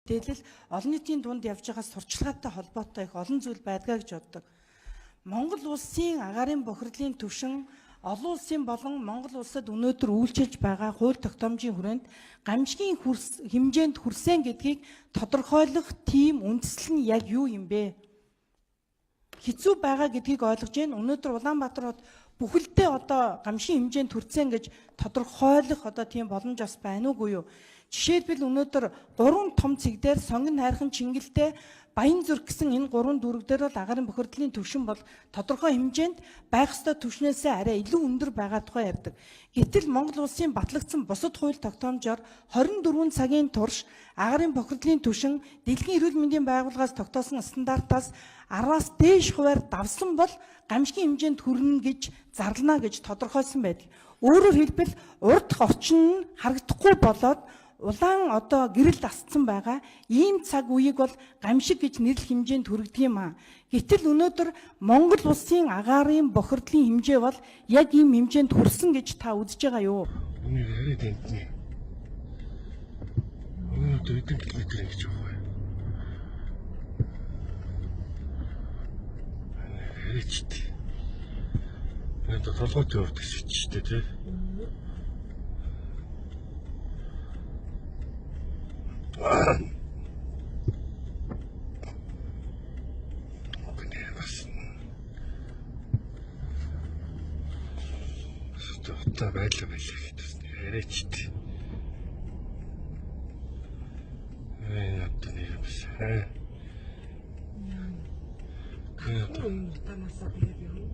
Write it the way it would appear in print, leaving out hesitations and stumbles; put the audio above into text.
мэдээлэл олон нийтийн дунд явж байгаа сурчлагаатай холбоотой их олон зүйл байдгаа гэж боддог. Монгол улсын агаарын бохирдлын түвшин олон улсын болон Монгол улсад өнөөдөр үйлчилж байгаа хууль тогтоомжийн хүрээнд гамшигын хэмжээнд хүрсэн гэдгийг тодорхойлох тийм үндэслэл нь яг юу юм бэ? Хэцүү байгаа гэдгийг ойлгож байна. Өнөөдөр Улаанбаатар хот бүхэлдээ одоо гамшигын хэмжээнд хүрсэн гэж тодорхойлох одоо тийм боломж бас байна уугүй юу? Жишээлбэл өнөөдөр 3 том цэг дээр сонгон хайрхан Чингэлтэй Баян зүрх гэсэн энэ 3 дүрэг дээр бол агаарын бохирдлын түвшин бол тодорхой хэмжээнд байх ёстой түвшнээсээ арай илүү өндөр байгаа тухай ярьдаг. Гэтэл Монгол улсын батлагдсан бусад хууль тогтоомжоор 24 цагийн турш агаарын бохирдлын түвшин Дэлхийн эрүүл мэндийн байгууллагаас тогтоосон стандартаас 10-аас дээш хувиар давсан бол гамшигын хэмжээнд хүрнэ гэж зарлана гэж тодорхойлсон байдаг. Өөрөөр хэлбэл урд орчин нь харагдахгүй болоод улаан одоо гэрэл дасцсан байгаа ийм цаг үеийг бол гамшиг гэж нэрлэх хэмжээнд хүргэдэг юм аа. Гэтэл өнөөдөр Монгол улсын агаарын бохирдлын хэмжээ бол яг ийм хэмжээнд хүрсэн гэж та үзэж байгаа юу? Үнийг яриад энэ. Өнөөдөр эдгээр километр гэж байгаа юм. Яриач тий. Энэ толгойд яваад гэж дээ тий. Та байлаа гэдэг яриач тий. Ятны юмс. Танасаа яг юу?